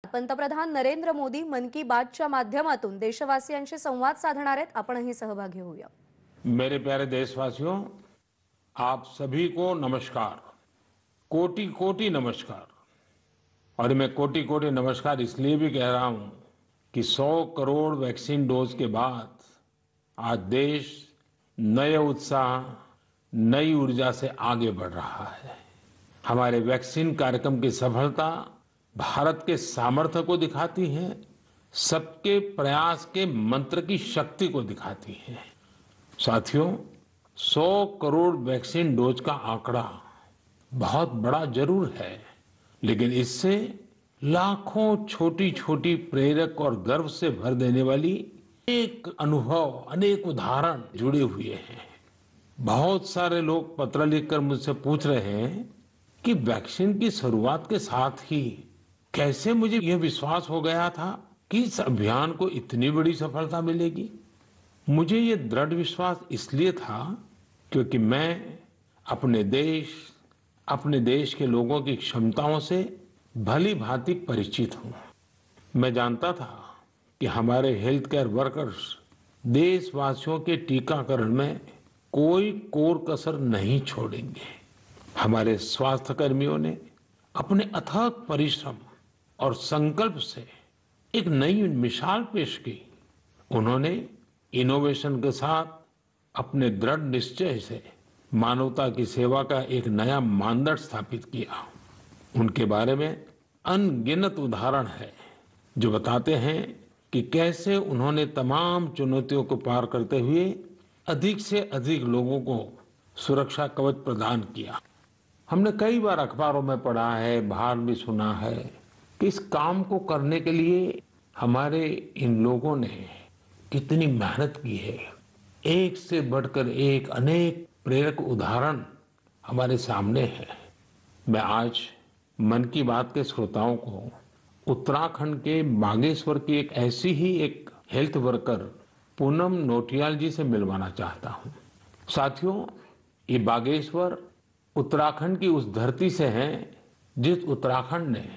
पंतप्रधान नरेंद्र मोदी मन की बातच्या माध्यमातून देशवासियांशी संवाद साधणार आहेत. आपणही सहभागी होऊया. मेरे प्यारे देशवासियों, आप सभी को नमस्कार, कोटि कोटि नमस्कार। और मैं कोटि कोटि नमस्कार इसलिए भी कह रहा हूं कि 100 करोड़ वैक्सीन डोज के बाद आज देश नए उत्साह, नई ऊर्जा से आगे बढ़ रहा है। हमारे वैक्सीन कार्यक्रम की सफलता भारत के सामर्थ्य को दिखाती है, सबके प्रयास के मंत्र की शक्ति को दिखाती है। साथियों, 100 करोड़ वैक्सीन डोज का आंकड़ा बहुत बड़ा जरूर है, लेकिन इससे लाखों छोटी छोटी प्रेरक और गर्व से भर देने वाली एक अनुभव, अनेक उदाहरण जुड़े हुए हैं। बहुत सारे लोग पत्र लिखकर मुझसे पूछ रहे हैं कि वैक्सीन की शुरुआत के साथ ही कैसे मुझे यह विश्वास हो गया था कि इस अभियान को इतनी बड़ी सफलता मिलेगी। मुझे ये दृढ़ विश्वास इसलिए था क्योंकि मैं अपने देश के लोगों की क्षमताओं से भली भांति परिचित हूं। मैं जानता था कि हमारे हेल्थ केयर वर्कर्स देशवासियों के टीकाकरण में कोई कोर कसर नहीं छोड़ेंगे। हमारे स्वास्थ्य कर्मियों ने अपने अथक परिश्रम और संकल्प से एक नई मिसाल पेश की। उन्होंने इनोवेशन के साथ अपने दृढ़ निश्चय से मानवता की सेवा का एक नया मानदंड स्थापित किया। उनके बारे में अनगिनत उदाहरण है जो बताते हैं कि कैसे उन्होंने तमाम चुनौतियों को पार करते हुए अधिक से अधिक लोगों को सुरक्षा कवच प्रदान किया। हमने कई बार अखबारों में पढ़ा है, बाहर भी सुना है कि इस काम को करने के लिए हमारे इन लोगों ने कितनी मेहनत की है। एक से बढ़कर एक अनेक प्रेरक उदाहरण हमारे सामने है। मैं आज मन की बात के श्रोताओं को उत्तराखंड के बागेश्वर की एक ऐसी ही एक हेल्थ वर्कर पूनम नौटियाल जी से मिलवाना चाहता हूं। साथियों, ये बागेश्वर उत्तराखंड की उस धरती से है जिस उत्तराखंड ने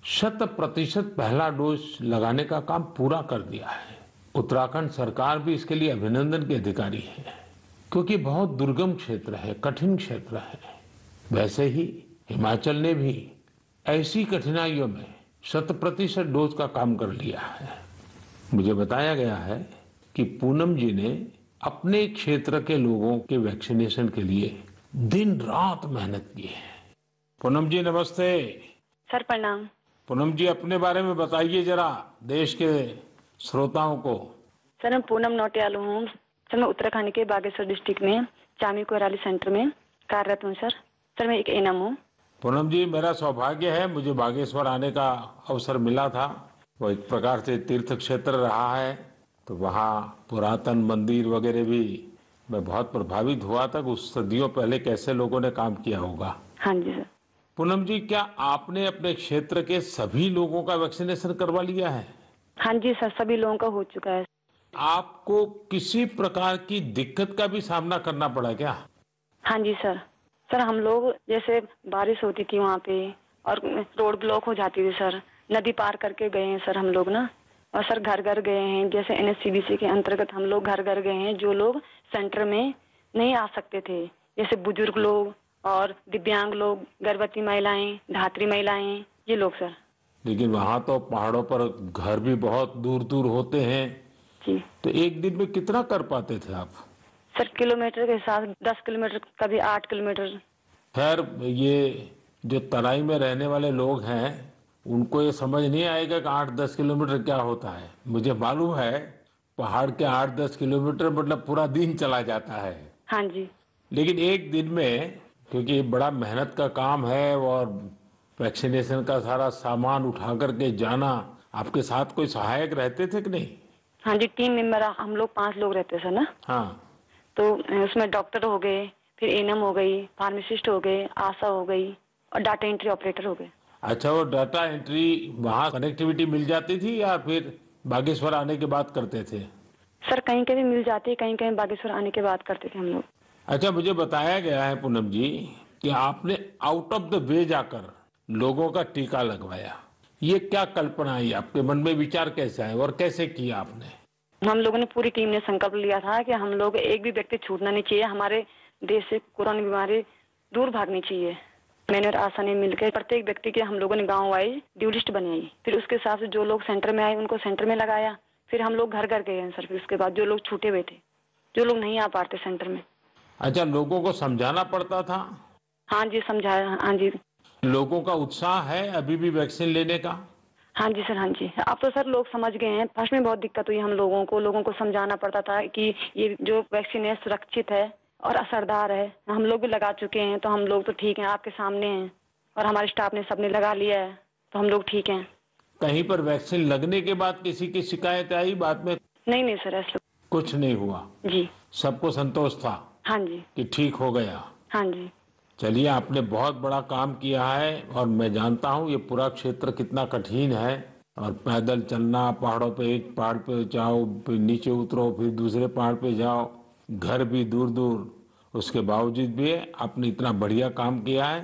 100% पहला डोज लगाने का काम पूरा कर दिया है। उत्तराखंड सरकार भी इसके लिए अभिनंदन की अधिकारी है, क्योंकि बहुत दुर्गम क्षेत्र है, कठिन क्षेत्र है। वैसे ही हिमाचल ने भी ऐसी कठिनाइयों में 100% डोज का काम कर लिया है। मुझे बताया गया है कि पूनम जी ने अपने क्षेत्र के लोगों के वैक्सीनेशन के लिए दिन रात मेहनत की है। पूनम जी नमस्ते। सर प्रणाम। पूनम जी, अपने बारे में बताइए जरा देश के श्रोताओं को। सर मैं पूनम नौटियाल हूँ। सर मैं उत्तराखंड के बागेश्वर डिस्ट्रिक्ट में चामी कोराली सेंटर में कार्यरत हूँ। सर मैं एक एएनएम हूँ। पूनम जी, मेरा सौभाग्य है, मुझे बागेश्वर आने का अवसर मिला था। वो एक प्रकार से तीर्थ क्षेत्र रहा है, तो वहाँ पुरातन मंदिर वगैरह भी मैं बहुत प्रभावित हुआ था कि उस सदियों पहले कैसे लोगों ने काम किया होगा। हाँ जी सर। पूनम जी, क्या आपने अपने क्षेत्र के सभी लोगों का वैक्सीनेशन करवा लिया है? हाँ जी सर, सभी लोगों का हो चुका है। आपको किसी प्रकार की दिक्कत का भी सामना करना पड़ा क्या? हाँ जी सर। सर हम लोग जैसे बारिश होती थी वहाँ पे और रोड ब्लॉक हो जाती थी सर, नदी पार करके गए हैं सर हम लोग ना। और सर घर घर गए हैं, जैसे एनएचसीवीसी के अंतर्गत हम लोग घर घर गए हैं जो लोग सेंटर में नहीं आ सकते थे, जैसे बुजुर्ग लोग और दिव्यांग लोग, गर्भवती महिलाएं, धात्री महिलाएं, ये लोग सर। लेकिन वहाँ तो पहाड़ों पर घर भी बहुत दूर दूर होते हैं जी। तो एक दिन में कितना कर पाते थे आप? सर किलोमीटर के हिसाब 10 किलोमीटर, कभी 8 किलोमीटर। खैर, ये जो तराई में रहने वाले लोग हैं उनको ये समझ नहीं आएगा कि 8-10 किलोमीटर क्या होता है। मुझे मालूम है पहाड़ के 8-10 किलोमीटर मतलब पूरा दिन चला जाता है। हाँ जी। लेकिन एक दिन में, क्योंकि ये बड़ा मेहनत का काम है और वैक्सीनेशन का सारा सामान उठा करके जाना, आपके साथ कोई सहायक रहते थे कि नहीं? हाँ जी, टीम मेंबर हम लोग 5 लोग रहते सर ना। हाँ। तो उसमें डॉक्टर हो गए, फिर एएनएम हो गई, फार्मासिस्ट हो गए, आशा हो गई और डाटा एंट्री ऑपरेटर हो गए। अच्छा, वो डाटा एंट्री वहाँ कनेक्टिविटी मिल जाती थी या फिर बागेश्वर आने के बाद करते थे? सर कहीं कहीं मिल जाती है, कहीं कहीं बागेश्वर आने के बाद करते थे हम लोग। अच्छा, मुझे बताया गया है पूनम जी कि आपने आउट ऑफ द वे जाकर लोगों का टीका लगवाया। ये क्या कल्पना आई आपके मन में, विचार कैसे आए और कैसे किया आपने? हम लोगों ने पूरी टीम ने संकल्प लिया था कि हम लोग एक भी व्यक्ति छूटना नहीं चाहिए, हमारे देश से कोरोना बीमारी दूर भागनी चाहिए। मैंने और आशा ने मिलकर प्रत्येक व्यक्ति के हम लोगों ने गांव वाइज ड्यू लिस्ट बनाई, फिर उसके हिसाब से जो लोग सेंटर में आए उनको सेंटर में लगाया, फिर हम लोग घर घर गए हैं सर। फिर उसके बाद जो लोग छूटे हुए थे, जो लोग नहीं आ पाते सेंटर में। अच्छा, लोगों को समझाना पड़ता था? हाँ जी, समझाया। हाँ जी। लोगों का उत्साह है अभी भी वैक्सीन लेने का? हाँ जी सर, हाँ जी। अब तो सर लोग समझ गए हैं। फर्स्ट में बहुत दिक्कत हुई हम लोगों को समझाना पड़ता था कि ये जो वैक्सीन है सुरक्षित है और असरदार है। हम लोग भी लगा चुके हैं, तो हम लोग तो ठीक हैं, आपके सामने हैं, और हमारे स्टाफ ने सबने लगा लिया है, तो हम लोग ठीक हैं। कहीं पर वैक्सीन लगने के बाद किसी की शिकायत आई बाद में? नहीं नहीं सर, ऐसा कुछ नहीं हुआ? जी। सबको संतोष था हाँ जी। कि ठीक हो गया? हाँ जी। चलिए, आपने बहुत बड़ा काम किया है और मैं जानता हूँ ये पूरा क्षेत्र कितना कठिन है, और पैदल चलना, पहाड़ों पे, एक पहाड़ पे जाओ, फिर नीचे उतरो, फिर दूसरे पहाड़ पे जाओ, घर भी दूर दूर, उसके बावजूद भी आपने इतना बढ़िया काम किया है।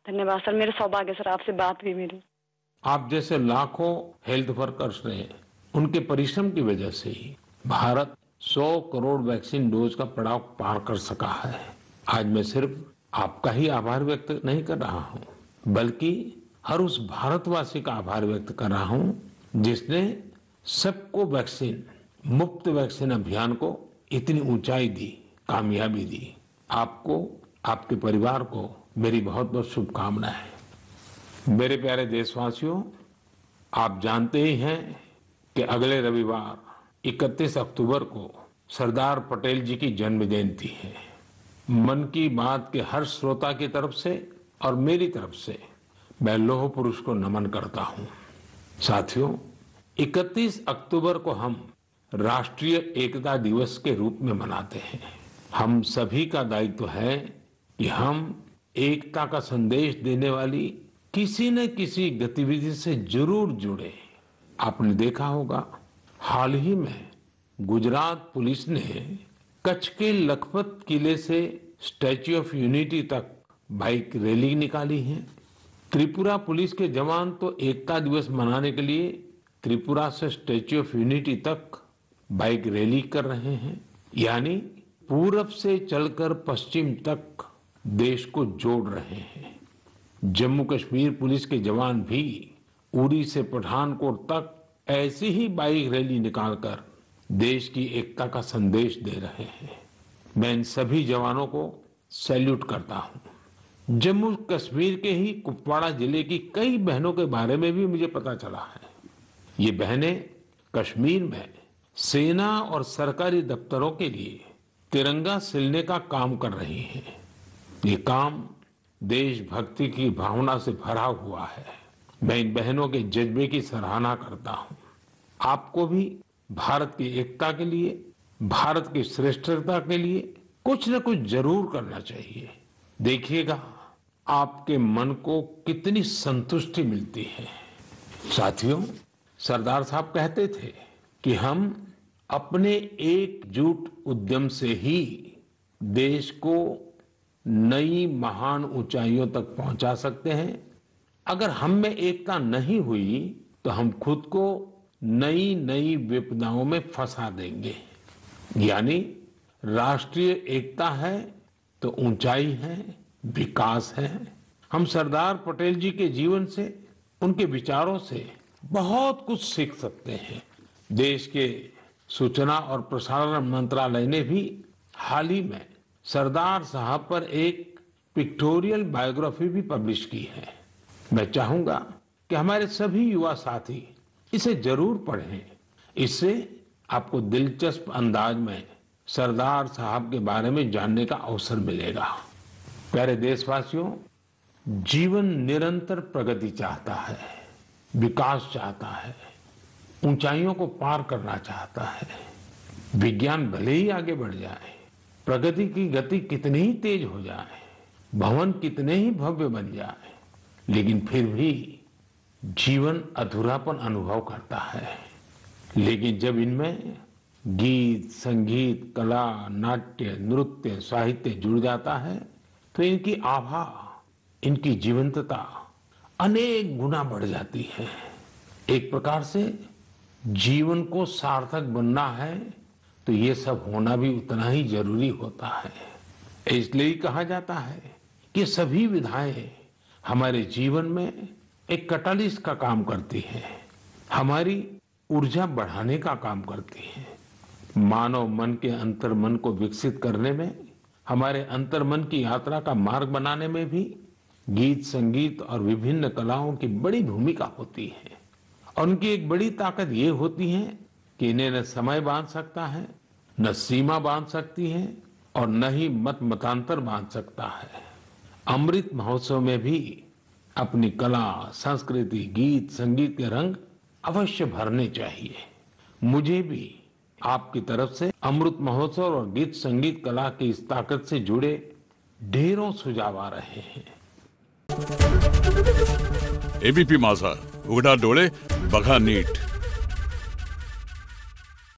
धन्यवाद सर, मेरे सौभाग्य सर, आपसे बात हुई मेरी। आप जैसे लाखों हेल्थ वर्कर्स ने, उनके परिश्रम की वजह से ही भारत 100 करोड़ वैक्सीन डोज का पड़ाव पार कर सका है। आज मैं सिर्फ आपका ही आभार व्यक्त नहीं कर रहा हूं, बल्कि हर उस भारतवासी का आभार व्यक्त कर रहा हूं जिसने सबको वैक्सीन, मुफ्त वैक्सीन अभियान को इतनी ऊंचाई दी, कामयाबी दी। आपको, आपके परिवार को मेरी बहुत बहुत शुभकामनाएं। मेरे प्यारे देशवासियों, आप जानते ही हैं कि अगले रविवार 31 अक्टूबर को सरदार पटेल जी की जन्म जयंती है। मन की बात के हर श्रोता की तरफ से और मेरी तरफ से मैं लौह पुरुष को नमन करता हूं। साथियों, 31 अक्टूबर को हम राष्ट्रीय एकता दिवस के रूप में मनाते हैं। हम सभी का दायित्व है कि हम एकता का संदेश देने वाली किसी न किसी गतिविधि से जरूर जुड़े। आपने देखा होगा, हाल ही में गुजरात पुलिस ने कच्छ के लखपत किले से स्टैच्यू ऑफ यूनिटी तक बाइक रैली निकाली है। त्रिपुरा पुलिस के जवान तो एकता दिवस मनाने के लिए त्रिपुरा से स्टैच्यू ऑफ यूनिटी तक बाइक रैली कर रहे हैं, यानी पूरब से चलकर पश्चिम तक देश को जोड़ रहे हैं। जम्मू कश्मीर पुलिस के जवान भी उरी से पठानकोट तक ऐसी ही बाइक रैली निकालकर देश की एकता का संदेश दे रहे हैं। मैं इन सभी जवानों को सैल्यूट करता हूं। जम्मू कश्मीर के ही कुपवाड़ा जिले की कई बहनों के बारे में भी मुझे पता चला है। ये बहनें कश्मीर में सेना और सरकारी दफ्तरों के लिए तिरंगा सिलने का काम कर रही हैं। ये काम देशभक्ति की भावना से भरा हुआ है। मैं इन बहनों के जज्बे की सराहना करता हूं। आपको भी भारत की एकता के लिए, भारत की श्रेष्ठता के लिए कुछ न कुछ जरूर करना चाहिए। देखिएगा, आपके मन को कितनी संतुष्टि मिलती है। साथियों, सरदार साहब कहते थे कि हम अपने एकजुट उद्यम से ही देश को नई महान ऊंचाइयों तक पहुंचा सकते हैं। अगर हम में एकता नहीं हुई तो हम खुद को नई नई विपदाओं में फंसा देंगे। यानी राष्ट्रीय एकता है तो ऊंचाई है, विकास है। हम सरदार पटेल जी के जीवन से, उनके विचारों से बहुत कुछ सीख सकते हैं। देश के सूचना और प्रसारण मंत्रालय ने भी हाल ही में सरदार साहब पर एक पिक्टोरियल बायोग्राफी भी पब्लिश की है। मैं चाहूंगा कि हमारे सभी युवा साथी इसे जरूर पढ़ें। इससे आपको दिलचस्प अंदाज में सरदार साहब के बारे में जानने का अवसर मिलेगा। प्यारे देशवासियों, जीवन निरंतर प्रगति चाहता है, विकास चाहता है, ऊंचाइयों को पार करना चाहता है। विज्ञान भले ही आगे बढ़ जाए, प्रगति की गति कितनी ही तेज हो जाए, भवन कितने ही भव्य बन जाए, लेकिन फिर भी जीवन अधूरापन अनुभव करता है। लेकिन जब इनमें गीत, संगीत, कला, नाट्य, नृत्य, साहित्य जुड़ जाता है तो इनकी आभा, इनकी जीवंतता अनेक गुना बढ़ जाती है। एक प्रकार से जीवन को सार्थक बनना है तो ये सब होना भी उतना ही जरूरी होता है। इसलिए ही कहा जाता है कि सभी विधाएं हमारे जीवन में एक कैटालिस्ट का काम करती हैं, हमारी ऊर्जा बढ़ाने का काम करती हैं। मानव मन के अंतर मन को विकसित करने में, हमारे अंतर मन की यात्रा का मार्ग बनाने में भी गीत, संगीत और विभिन्न कलाओं की बड़ी भूमिका होती है। और उनकी एक बड़ी ताकत ये होती है कि इन्हें न समय बांध सकता है, न सीमा बांध सकती है और न ही मत मतांतर बांध सकता है। अमृत महोत्सव में भी अपनी कला, संस्कृति, गीत, संगीत के रंग अवश्य भरने चाहिए। मुझे भी आपकी तरफ से अमृत महोत्सव और गीत संगीत कला की इस ताकत से जुड़े ढेरों सुझाव आ रहे हैं। एबीपी माझा, उघडा डोळे बघा नीट।